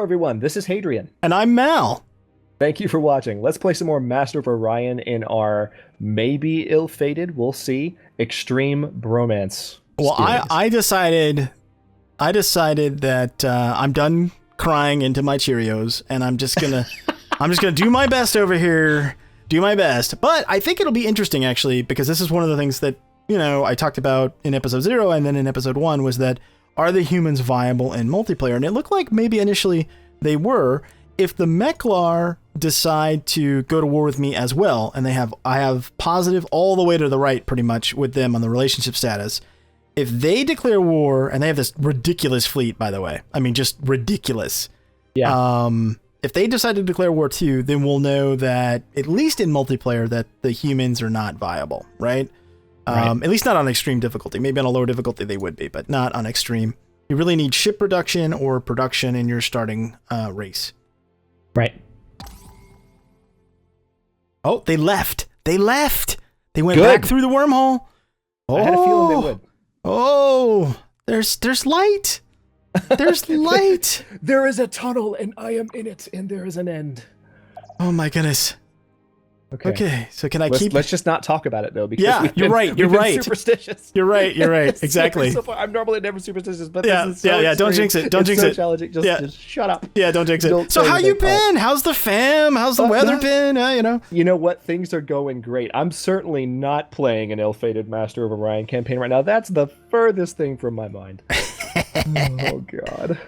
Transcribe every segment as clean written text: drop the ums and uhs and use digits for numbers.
Hello, everyone. This is Hadrian. And I'm Mal. Thank you for watching. Let's play some more Master of Orion in our maybe ill-fated, we'll see, Extreme Bromance Well, series. I decided that I'm done crying into my Cheerios, and I'm just gonna do my best over here, do my best. But I think it'll be interesting actually, because this is one of the things that I talked about in episode 0 and then in episode 1 was that are the humans viable in multiplayer? And it looked like maybe initially they were. If the Meklar decide to go to war with me as well, and I have positive all the way to the right pretty much with them on the relationship status. If they declare war, and they have this ridiculous fleet, by the way, I mean, just ridiculous. Yeah. If they decide to declare war too, then we'll know that, at least in multiplayer, that the humans are not viable, right? At least not on extreme difficulty. Maybe on a lower difficulty they would be, but not on extreme. You really need ship production or production in your starting race. Right. Oh, they left. They went Good. back through the wormhole. Oh, I had a feeling they would. Oh, there's light. There's light. There is a tunnel, and I am in it, and there is an end. Oh my goodness. Okay, so can Let's just not talk about it though, because Yeah, we've you're been- right, we've you're been right. Superstitious. You're right. Exactly. So far, I'm normally never superstitious, but Yeah, this is so yeah, don't extreme. jinx it, don't It's jinx so it. challenging. Just shut up. Yeah, don't jinx it. Don't So say how you anything. been? How's the fam? How's the weather been? You know what? Things are going great. I'm certainly not playing an ill-fated Master of Orion campaign right now. That's the furthest thing from my mind. Oh, God.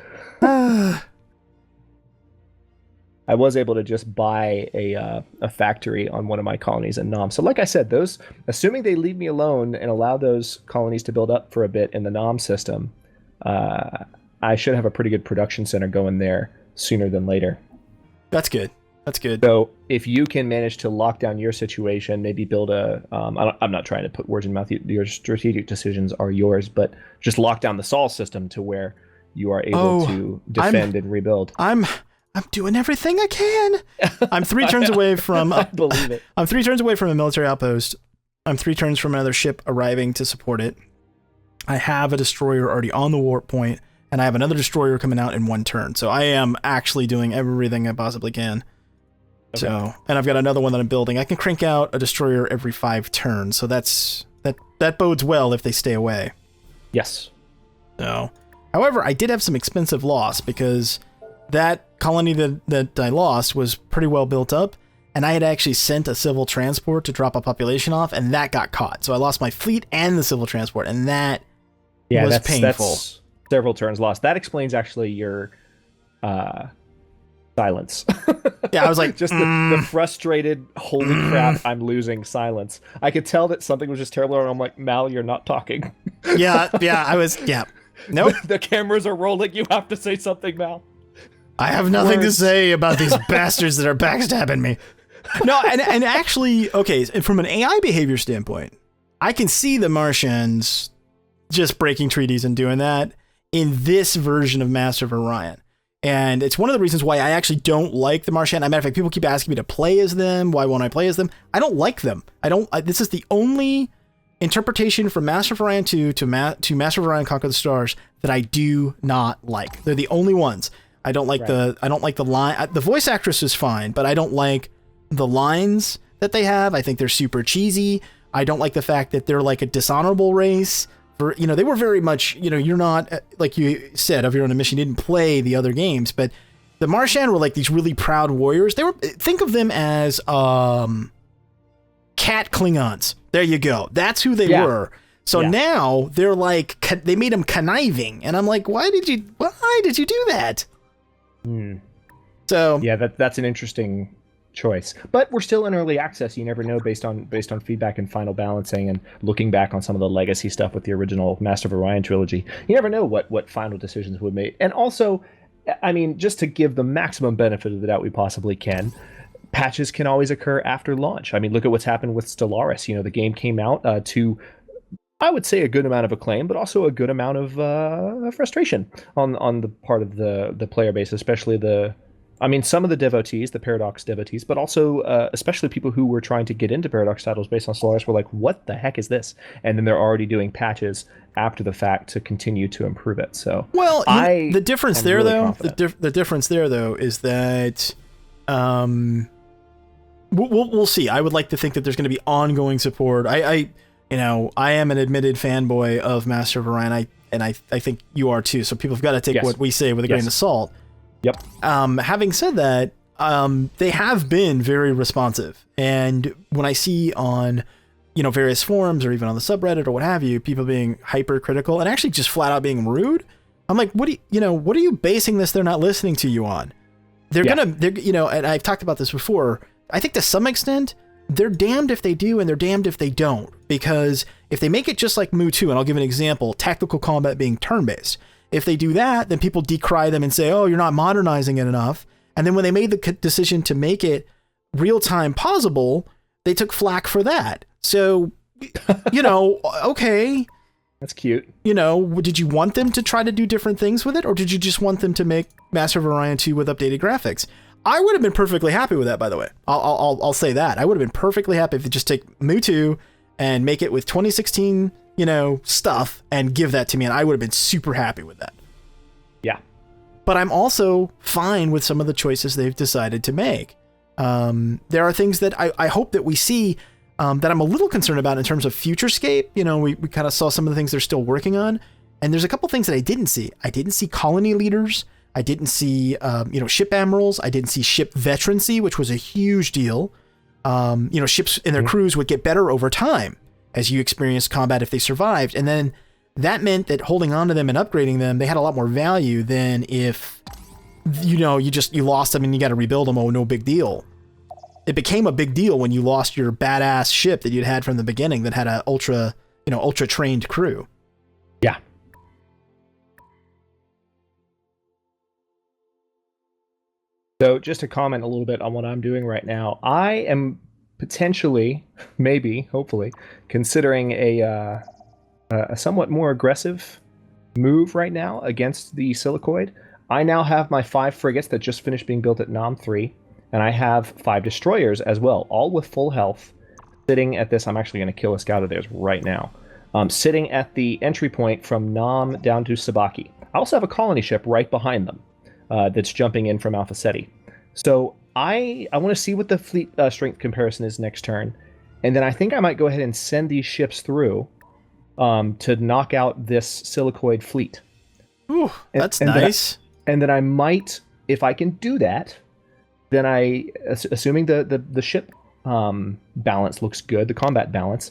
I was able to just buy a factory on one of my colonies in Nam. So like I said, those, assuming they leave me alone and allow those colonies to build up for a bit in the Nam system, I should have a pretty good production center going there sooner than later. That's good. That's good. So if you can manage to lock down your situation, maybe build a, I'm not trying to put words in your mouth, your strategic decisions are yours, but just lock down the Sol system to where you are able to defend and rebuild. I'm doing everything I can. I'm 3 turns away from. I believe it. I'm 3 turns away from a military outpost. I'm 3 turns from another ship arriving to support it. I have a destroyer already on the warp point, and I have another destroyer coming out in 1 turn. So I am actually doing everything I possibly can. Okay. So, and I've got another one that I'm building. I can crank out a destroyer every 5 turns. So that bodes well if they stay away. Yes. So, however, I did have some expensive loss because that colony that I lost was pretty well built up, and I had actually sent a civil transport to drop a population off, and that got caught. So I lost my fleet and the civil transport, and that was painful. That's several turns lost. That explains actually your silence. Yeah, I was like, just the frustrated, holy crap, I'm losing silence. I could tell that something was just terrible, and I'm like, Mal, you're not talking. yeah, I was, nope. The cameras are rolling. You have to say something, Mal. I have nothing to say about these bastards that are backstabbing me. No, and actually, okay, from an AI behavior standpoint, I can see the Martians just breaking treaties and doing that in this version of Master of Orion. And it's one of the reasons why I actually don't like the Martian. As a matter of fact, people keep asking me to play as them. Why won't I play as them? I don't like them. This is the only interpretation from Master of Orion II to Master of Orion Conquer the Stars that I do not like. They're the only ones. I don't like the line. The voice actress is fine, but I don't like the lines that they have. I think they're super cheesy. I don't like the fact that they're like a dishonorable race. They were very much, you're not, like you said, if you're on a mission, you didn't play the other games, but the Martian were like these really proud warriors. Think of them as cat Klingons. There you go. That's who they were. So now they're like, they made them conniving, and I'm like, why did you do that? So yeah, that's an interesting choice, but we're still in early access. You never know based on feedback and final balancing and looking back on some of the legacy stuff with the original Master of Orion trilogy. You never know what final decisions would make. And also, I mean, just to give the maximum benefit of the doubt we possibly can, patches can always occur after launch. I mean, look at what's happened with Stellaris. The game came out to, I would say, a good amount of acclaim, but also a good amount of frustration on the part of the player base, especially I mean, some of the devotees, the Paradox devotees, but also especially people who were trying to get into Paradox titles based on Stellaris were like, what the heck is this? And then they're already doing patches after the fact to continue to improve it. So, well, the difference there, really though, the difference there, though, is that we'll see. I would like to think that there's going to be ongoing support. I am an admitted fanboy of Master of Orion, and I think you are too. So people have got to take what we say with a grain of salt. Yep. Having said that, they have been very responsive, and when I see on, various forums or even on the subreddit or what have you, people being hypercritical and actually just flat out being rude, I'm like, what are you basing this? They're not listening to you on. They're and I've talked about this before. I think to some extent, they're damned if they do and they're damned if they don't, because if they make it just like Mu 2, and I'll give an example, tactical combat being turn-based. If they do that, then people decry them and say, oh, you're not modernizing it enough. And then when they made the decision to make it real-time pausable, they took flack for that. So, okay. That's cute. Did you want them to try to do different things with it, or did you just want them to make Master of Orion II with updated graphics? I would have been perfectly happy with that, by the way. I'll say that. I would have been perfectly happy if they just take Mu 2 and make it with 2016 stuff and give that to me, and I would have been super happy with that. Yeah. But I'm also fine with some of the choices they've decided to make. There are things that I hope that we see that I'm a little concerned about in terms of Futurescape. We kind of saw some of the things they're still working on, and there's a couple things that I didn't see. I didn't see colony leaders. I didn't see, ship admirals. I didn't see ship veterancy, which was a huge deal. Ships and their crews would get better over time as you experienced combat if they survived. And then that meant that holding on to them and upgrading them, they had a lot more value than if, you lost them and you got to rebuild them. Oh, no big deal. It became a big deal when you lost your badass ship that you'd had from the beginning that had a ultra trained crew. Yeah. So just to comment a little bit on what I'm doing right now, I am potentially, maybe, hopefully, considering a somewhat more aggressive move right now against the Silicoid. I now have my 5 frigates that just finished being built at Nam 3, and I have 5 destroyers as well, all with full health, sitting at this. I'm actually going to kill a scout of theirs right now. Sitting at the entry point from Nam down to Sabaki. I also have a colony ship right behind them that's jumping in from Alpha Ceti. So I want to see what the fleet strength comparison is next turn, and then I think I might go ahead and send these ships through to knock out this Silicoid fleet. Ooh, that's nice. And then I might, if I can do that, then assuming the ship balance looks good, the combat balance,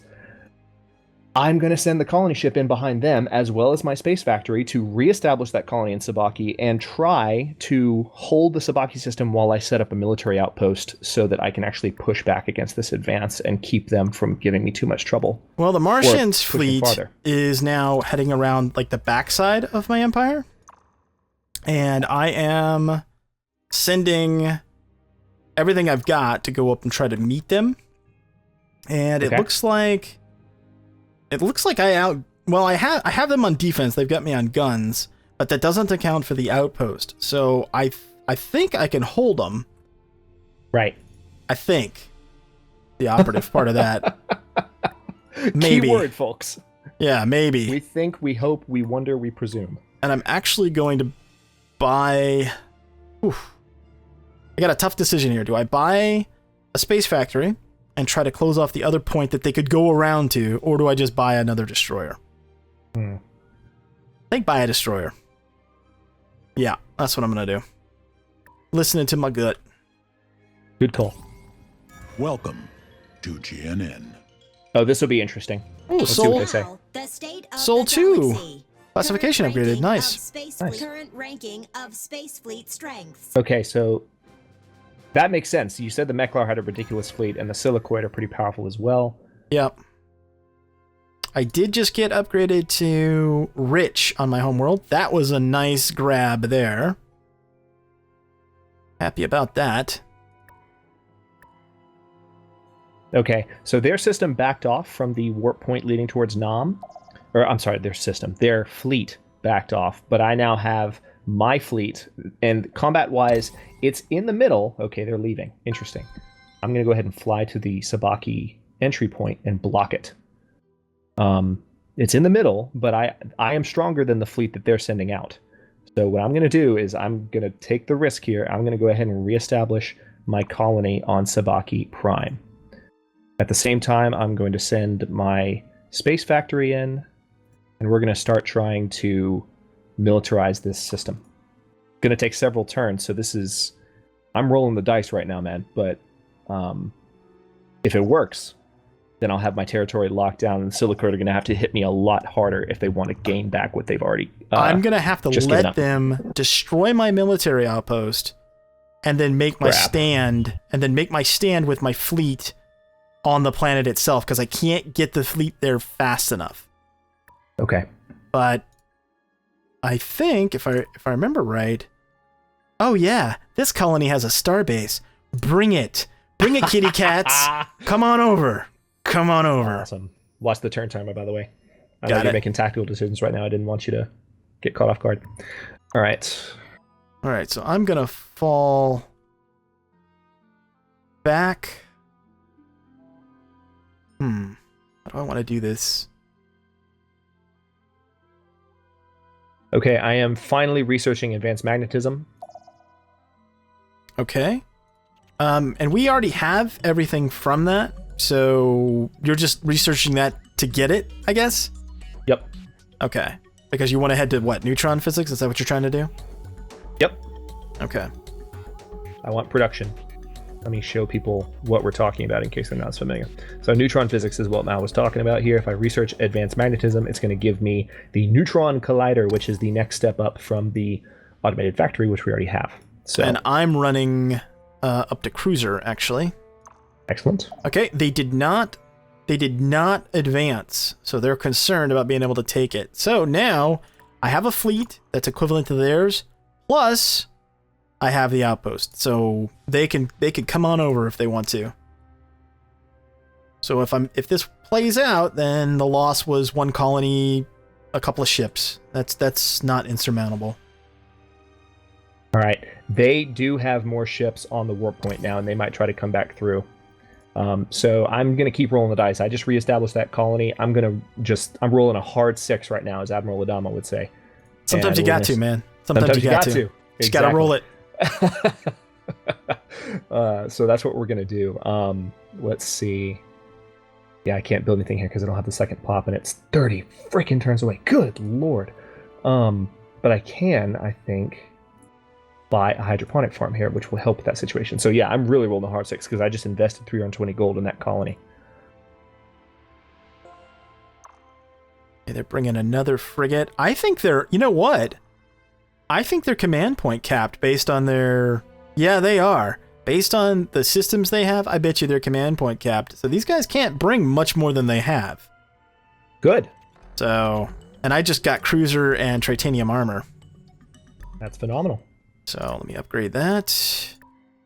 I'm going to send the colony ship in behind them, as well as my space factory, to reestablish that colony in Sabaki and try to hold the Sabaki system while I set up a military outpost so that I can actually push back against this advance and keep them from giving me too much trouble. Well, the Martians fleet is now heading around like the backside of my empire, and I am sending everything I've got to go up and try to meet them. And it looks like I have them on defense. They've got me on guns, but that doesn't account for the outpost. So I think I can hold them. Right. I think the operative part of that. Maybe. Keyword, folks. Yeah, maybe. We think, we hope, we wonder, we presume. And I'm actually going to buy. I got a tough decision here. Do I buy a space factory and try to close off the other point that they could go around to, or do I just buy another destroyer? I think buy a destroyer. Yeah, that's what I'm going to do. Listening to my gut. Good call. Welcome to GNN. Oh, this will be interesting. Oh, Soul 2. Classification upgraded. Nice. Current ranking of space fleet strengths. Okay, so that makes sense. You said the Meklar had a ridiculous fleet, and the Silicoid are pretty powerful as well. Yep. I did just get upgraded to Rich on my homeworld. That was a nice grab there. Happy about that. Okay, so their system backed off from the warp point leading towards Nam. Or, I'm sorry, their fleet backed off, but I now have my fleet. And combat-wise, it's in the middle. Okay, they're leaving. Interesting. I'm going to go ahead and fly to the Sabaki entry point and block it. It's in the middle, but I am stronger than the fleet that they're sending out. So what I'm going to do is I'm going to take the risk here. I'm going to go ahead and reestablish my colony on Sabaki Prime. At the same time, I'm going to send my space factory in, and we're going to start trying to militarize this system. It's going to take several turns, so I'm rolling the dice right now, man, but if it works, then I'll have my territory locked down, and the Silicate are going to have to hit me a lot harder if they want to gain back what they've already I'm going to have to let them destroy my military outpost and then make my stand, with my fleet on the planet itself, because I can't get the fleet there fast enough. Okay. But I think, if I remember right, oh yeah, this colony has a star base. Bring it. Bring it, kitty cats. Come on over. Come on over. Awesome. Watch the turn timer, by the way. I know you're making tactical decisions right now. I didn't want you to get caught off guard. All right. All right, so I'm going to fall back. How do I want to do this? Okay, I am finally researching advanced magnetism. Okay. And we already have everything from that, so you're just researching that to get it, I guess? Yep. Okay. Because you want to head to what, neutron physics? Is that what you're trying to do? Yep. Okay. I want production. Let me show people what we're talking about in case they're not as familiar. So neutron physics is what Mal was talking about here. If I research advanced magnetism, it's going to give me the neutron collider, which is the next step up from the automated factory, which we already have. So, and I'm running up to cruiser, actually. Excellent. Okay, they did not advance, so they're concerned about being able to take it. So now I have a fleet that's equivalent to theirs, plus I have the outpost, so they can come on over if they want to. So if this plays out, then the loss was one colony, a couple of ships. That's not insurmountable. All right, they do have more ships on the warp point now, and they might try to come back through. So I'm gonna keep rolling the dice. I just reestablished that colony. I'm rolling a hard 6 right now, as Admiral Adama would say. Sometimes you got to, man. Sometimes you got to. Just gotta roll it. So that's what we're gonna do. Let's see. Yeah, I can't build anything here because I don't have the second pop, and it's 30 freaking turns away. Good lord. But I can, I think, buy a hydroponic farm here, which will help with that situation. So yeah, I'm really rolling a hard 6 because I just invested 320 gold in that colony. Okay, they're bringing another frigate. I think they're, you know what? I think they're command point capped based on their... Yeah, they are. Based on the systems they have, I bet you they're command point capped. So these guys can't bring much more than they have. Good. So, and I just got cruiser and titanium armor. That's phenomenal. So let me upgrade that.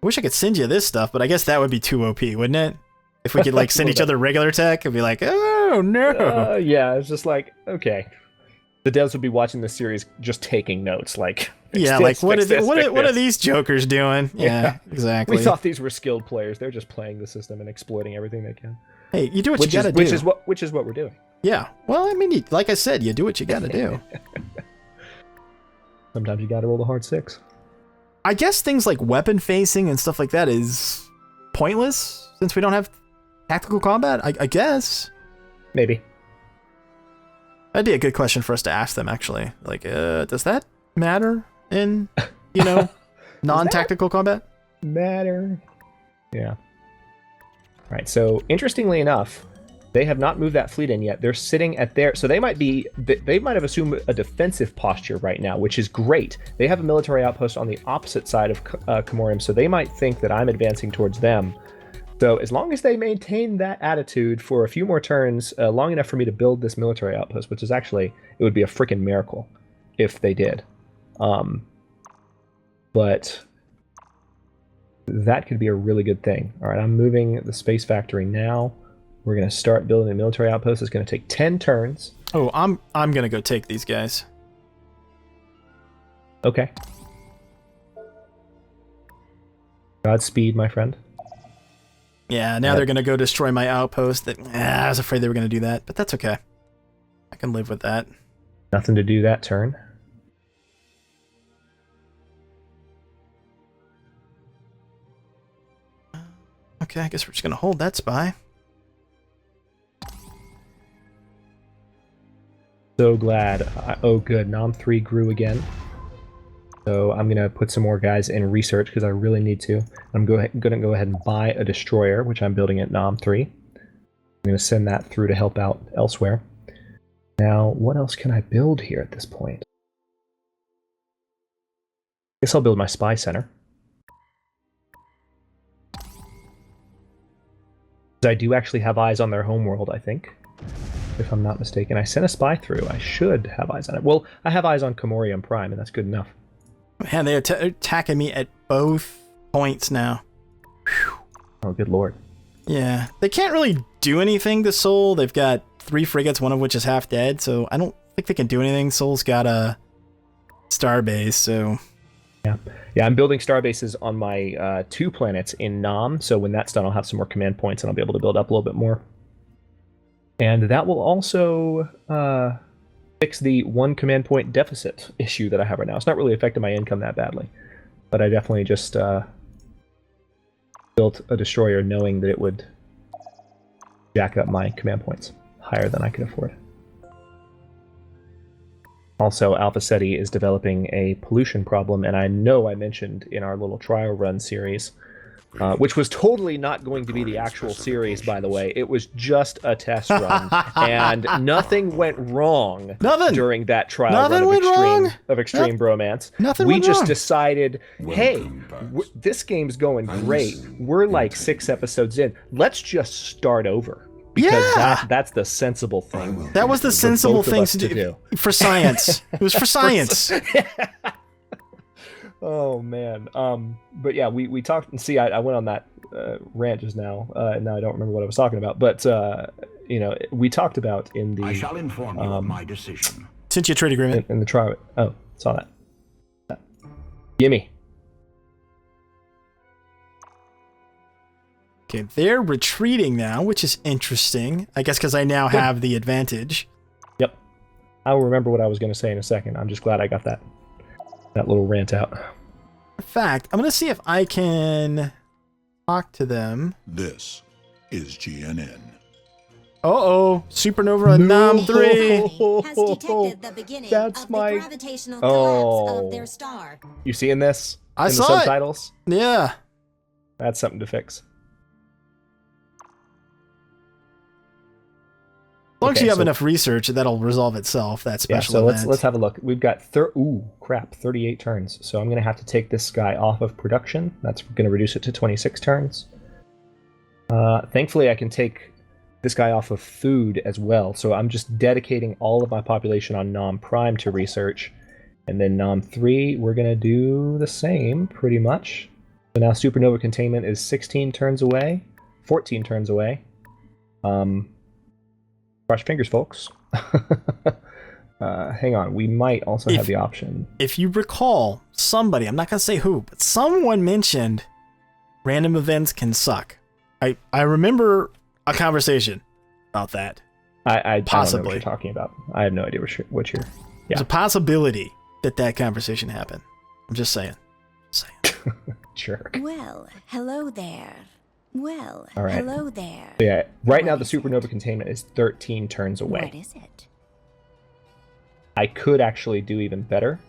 I wish I could send you this stuff, but I guess that would be too OP, wouldn't it? If we could like send each other regular tech, it'd be like, oh no. Yeah, it's just like, okay. The devs would be watching this series just taking notes, like, yeah, like what are these jokers doing? Yeah, exactly. We thought these were skilled players. They're just playing the system and exploiting everything they can. Hey, you do what you gotta do. Which is what we're doing. Yeah. Well, I mean, like I said, you do what you gotta do. Sometimes you gotta roll the hard 6. I guess things like weapon facing and stuff like that is pointless since we don't have tactical combat. I guess. Maybe. That'd be a good question for us to ask them, actually. Like, does that matter in, non-tactical combat? Matter. Yeah. All right, so interestingly enough, they have not moved that fleet in yet. They're sitting at their... So they might have assumed a defensive posture right now, which is great. They have a military outpost on the opposite side of Comorium, so they might think that I'm advancing towards them. So as long as they maintain that attitude for a few more turns, long enough for me to build this military outpost, which is actually... It would be a freaking miracle if they did. But that could be a really good thing. All right, I'm moving the space factory now. We're going to start building a military outpost. It's going to take 10 turns. Oh, I'm going to go take these guys. Okay. Godspeed, my friend. Yeah, now they're going to go destroy my outpost. I was afraid they were going to do that, but that's okay. I can live with that. Nothing to do that turn. Okay, I guess we're just going to hold that spy. So glad. Oh, good. Nom 3 grew again. So I'm going to put some more guys in research because I really need to. I'm going to go ahead and buy a destroyer, which I'm building at Nom 3. I'm going to send that through to help out elsewhere. Now, what else can I build here at this point? I guess I'll build my spy center. I do actually have eyes on their homeworld, I think. If I'm not mistaken. I sent a spy through. I should have eyes on it. Well, I have eyes on Comorium Prime, and that's good enough. Man, they're attacking me at both points now. Whew. Oh, good lord. Yeah, they can't really do anything to Sol. They've got 3 frigates, one of which is half dead, so I don't think they can do anything. Sol's got a starbase, so... Yeah, I'm building starbases on my 2 planets in Nam, so when that's done, I'll have some more command points, and I'll be able to build up a little bit more. And that will also fix the 1 command point deficit issue that I have right now. It's not really affecting my income that badly, but I definitely just built a destroyer knowing that it would jack up my command points higher than I could afford. Also, Alpha Ceti is developing a pollution problem, and I know I mentioned in our little trial run series, which was totally not going to be the actual series, by the way. It was just a test run, and nothing went wrong during that trial run of Extreme Bromance. We just decided, hey, this game's going great. We're like 6 episodes in. Let's just start over. Because that's the sensible thing. That was the sensible thing to do. For science. It was for science. Oh, man. But yeah, we talked, and see, I went on that rant just now, and now I don't remember what I was talking about. But, you know, we talked about in the... I shall inform you of my decision. Since you trade agreement. In the trial... Oh, saw that. Gimme. Okay, they're retreating now, which is interesting. I guess because I now have the advantage. Yep. I will remember what I was going to say in a second. I'm just glad I got that little rant out. In fact, I'm going to see if I can talk to them. This is GNN. Uh-oh, supernova on Nam 3. Has detected the beginning of the gravitational collapse of their star. You seeing this? I in saw the subtitles? It. Yeah. That's something to fix. As long as you have enough research, that'll resolve itself, that special event. So let's have a look. We've got 38 turns. So I'm going to have to take this guy off of production. That's going to reduce it to 26 turns. Thankfully, I can take this guy off of food as well. So I'm just dedicating all of my population on Nom Prime to research. And then Nom 3, we're going to do the same, pretty much. So now supernova containment is 16 turns away, 14 turns away. Cross fingers, folks. Hang on, we might also have the option. If you recall, somebody, I'm not going to say who, but someone mentioned random events can suck. I remember a conversation about that. I possibly. don't know what you're talking about. I have no idea what you're... Yeah. There's a possibility that conversation happened. I'm just saying. Jerk. Well, hello there. Well, all right. Hello there. Yeah, right now the supernova containment is 13 turns away. What is it? I could actually do even better.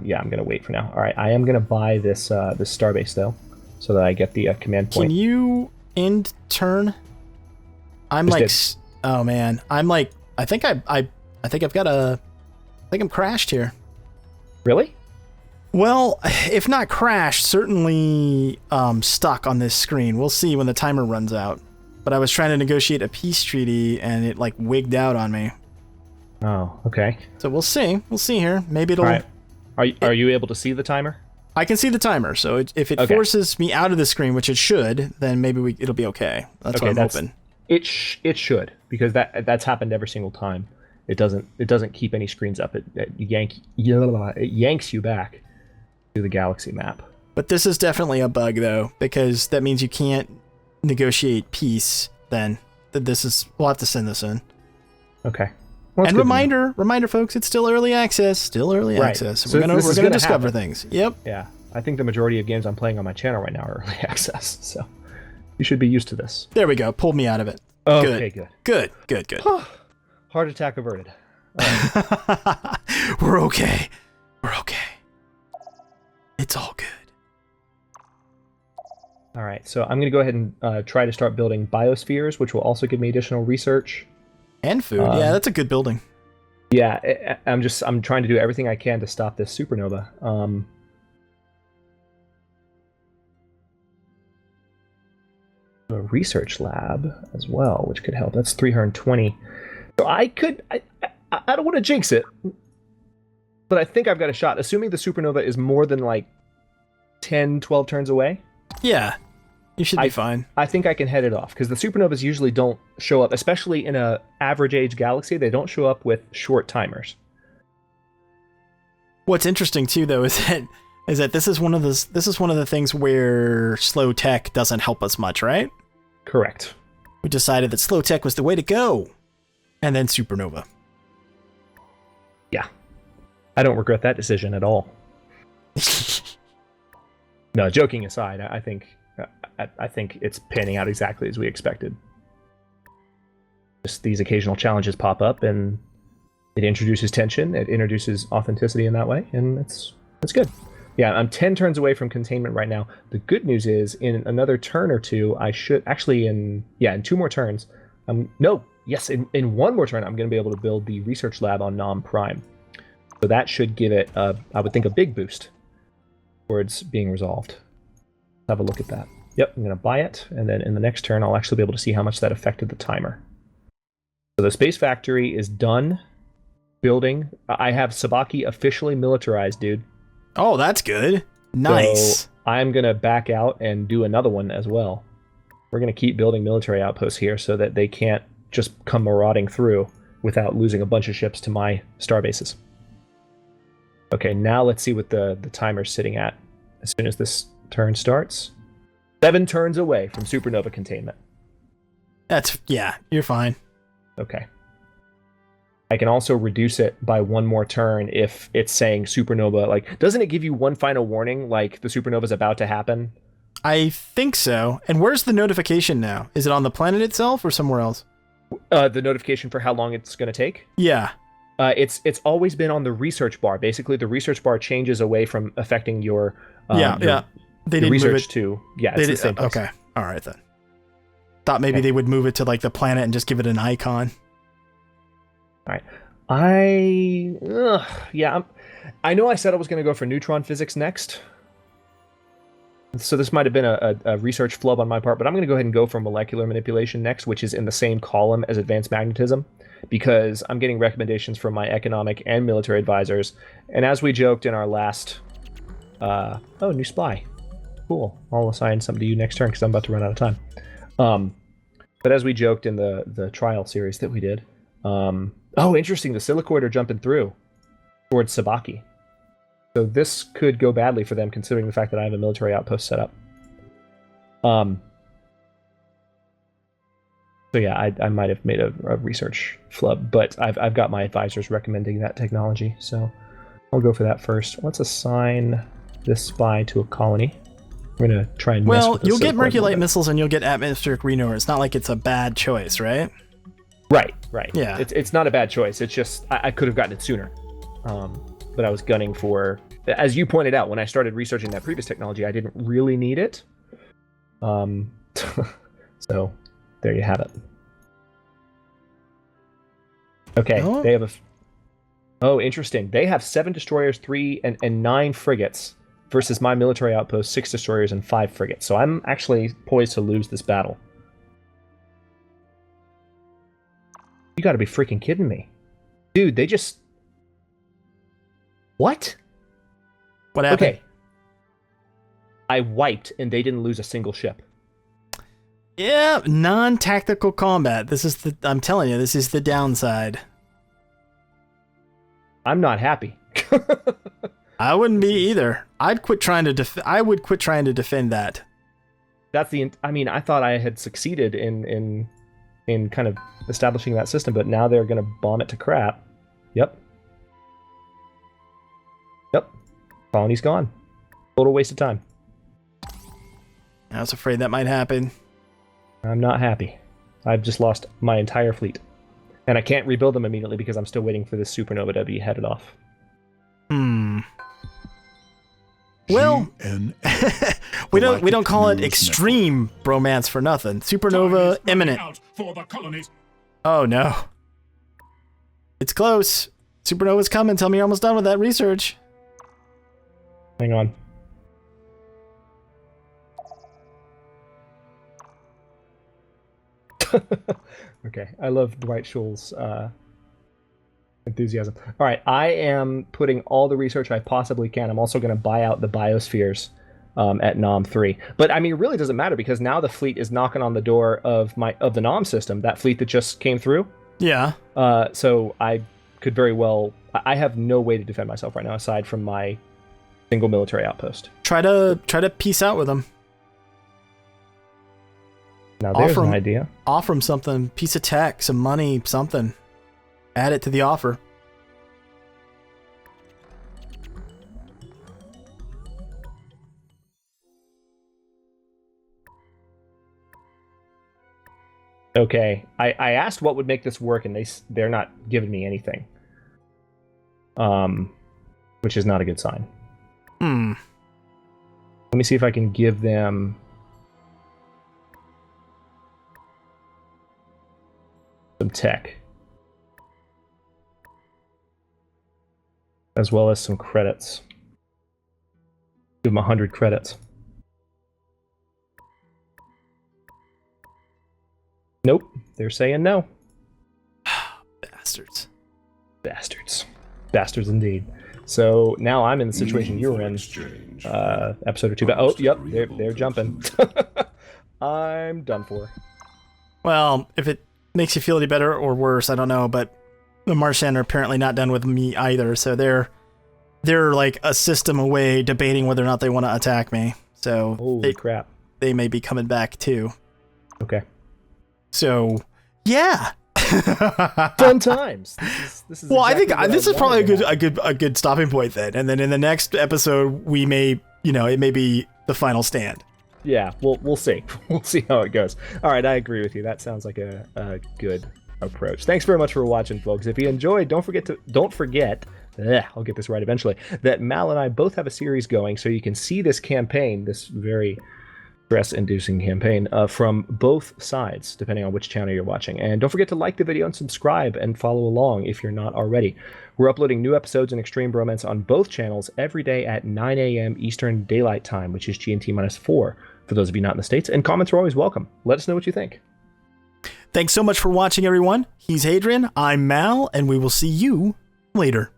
Yeah, I'm going to wait for now. All right, I am going to buy this starbase, though, so that I get the command point. Can you end turn? I'm just like... Oh, man. I'm like... I think I've got a... I think I'm crashed here. Really? Well, if not crashed, certainly stuck on this screen. We'll see when the timer runs out. But I was trying to negotiate a peace treaty, and it like wigged out on me. Oh, okay. So we'll see. We'll see here. Maybe it'll... All right. Are you able to see the timer? I can see the timer. So if it forces me out of the screen, which it should, then maybe it'll be okay. That's what I'm hoping. It should, because that's happened every single time. it doesn't keep any screens up. It yanks you back to the galaxy map. But this is definitely a bug, though, because that means you can't negotiate peace. Then we'll have to send this in. Okay. Well, and reminder, folks, it's still early access. Still early access. So we're gonna discover things. Yep. Yeah. I think the majority of games I'm playing on my channel right now are early access. So you should be used to this. There we go. Pulled me out of it. Okay, good. Heart attack averted. Right. We're okay. It's all good. All right, so I'm going to go ahead and try to start building biospheres, which will also give me additional research. And food. Yeah, that's a good building. Yeah, I'm trying to do everything I can to stop this supernova. A research lab as well, which could help. That's 320. So I don't want to jinx it, but I think I've got a shot, assuming the supernova is more than like 10, 12 turns away. Yeah, you should be fine. I think I can head it off, because the supernovas usually don't show up, especially in a average age galaxy. They don't show up with short timers. What's interesting too, though, is that this is one of the things where slow tech doesn't help us much, right? Correct. We decided that slow tech was the way to go, and then supernova. Yeah, I don't regret that decision at all. No, joking aside, I think it's panning out exactly as we expected. Just these occasional challenges pop up, and it introduces tension. It introduces authenticity in that way, and it's good. Yeah, I'm 10 turns away from containment right now. The good news is, in another turn or two, I should actually in 2 more turns. In one more turn, I'm going to be able to build the research lab on Nom Prime. So that should give it, I would think, a big boost towards being resolved. Let's have a look at that. Yep, I'm going to buy it, and then in the next turn, I'll actually be able to see how much that affected the timer. So the space factory is done building. I have Sabaki officially militarized, dude. Oh, that's good. Nice. So I'm going to back out and do another one as well. We're going to keep building military outposts here so that they can't just come marauding through without losing a bunch of ships to my star bases. Okay, now let's see what the timer's sitting at as soon as this turn starts. 7 turns away from supernova containment. You're fine. Okay. I can also reduce it by 1 more turn if it's saying supernova. Like, doesn't it give you one final warning, like the supernova's about to happen? I think so. And where's the notification now? Is it on the planet itself or somewhere else? The notification for how long it's going to take? Yeah. It's always been on the research bar. Basically, the research bar changes away from affecting your They didn't research move it to it's the same place. Okay, all right then. Thought maybe they would move it to like the planet and just give it an icon. All right. I know I said I was going to go for neutron physics next. So this might have been a research flub on my part, but I'm going to go ahead and go for molecular manipulation next, which is in the same column as advanced magnetism, because I'm getting recommendations from my economic and military advisors. And as we joked in our last... new spy. Cool. I'll assign something to you next turn because I'm about to run out of time. But as we joked in the trial series that we did... interesting. The silicoid are jumping through towards Sabaki. So this could go badly for them, considering the fact that I have a military outpost set up. So yeah, I might have made a research flub, but I've got my advisors recommending that technology, so I'll go for that first. Let's assign this spy to a colony. We're gonna try and mess with the you'll get silicoid Merculite missiles and you'll get atmospheric renewal. It's not like it's a bad choice, right? Right. Yeah. It's not a bad choice. It's just I could have gotten it sooner. But I was gunning for, as you pointed out, when I started researching that previous technology, I didn't really need it. So there you have it. Okay, they have interesting. They have 7 destroyers, 3 and 9 frigates versus my military outpost, 6 destroyers and 5 frigates. So I'm actually poised to lose this battle. You gotta be freaking kidding me. Dude, they just... What? What happened? Okay. I wiped and they didn't lose a single ship. Yeah, non-tactical combat. I'm telling you, this is the downside. I'm not happy. I wouldn't be either. I'd quit trying to I would quit trying to defend that. That's I mean, I thought I had succeeded in kind of establishing that system, but now they're going to bomb it to crap. Yep. Colony's gone. Total waste of time. I was afraid that might happen. I'm not happy. I've just lost my entire fleet. And I can't rebuild them immediately because I'm still waiting for this supernova to be headed off. Well, we don't call it extreme bromance for nothing. Supernova imminent. Oh no. It's close. Supernova's coming. Tell me you're almost done with that research. Hang on. Okay, I love Dwight Schultz's enthusiasm. All right, I am putting all the research I possibly can. I'm also going to buy out the biospheres at Nom 3. But I mean, it really doesn't matter because now the fleet is knocking on the door of the Nom system, that fleet that just came through. Yeah. So I could very well. I have no way to defend myself right now aside from my single military outpost. Try to peace out with them. Now there's an idea. Offer them something, piece of tech, some money, something. Add it to the offer. Okay, I asked what would make this work, and they're not giving me anything. Which is not a good sign. Let me see if I can give them some tech. As well as some credits. Give them 100 credits. Nope, they're saying no. Bastards. Bastards indeed. So now I'm in the situation you were in, episode or two back. Oh, yep, they're jumping. I'm done for. Well, if it makes you feel any better or worse, I don't know, but the Martian are apparently not done with me either, so they're like a system away debating whether or not they want to attack me. So holy crap. They may be coming back too. Okay. So, yeah. Fun times. This is well, exactly I think this is probably a good stopping point then. And then in the next episode, we may, it may be the final stand. Yeah, we'll see. We'll see how it goes. All right, I agree with you. That sounds like a good approach. Thanks very much for watching, folks. If you enjoyed, don't forget. I'll get this right eventually. That Mal and I both have a series going, so you can see this campaign, this very stress-inducing campaign, from both sides, depending on which channel you're watching. And don't forget to like the video and subscribe and follow along if you're not already. We're uploading new episodes in Extreme Bromance on both channels every day at 9 a.m. Eastern Daylight Time, which is GMT-4 for those of you not in the States. And comments are always welcome. Let us know what you think. Thanks so much for watching, everyone. He's Hadrian, I'm Mal, and we will see you later.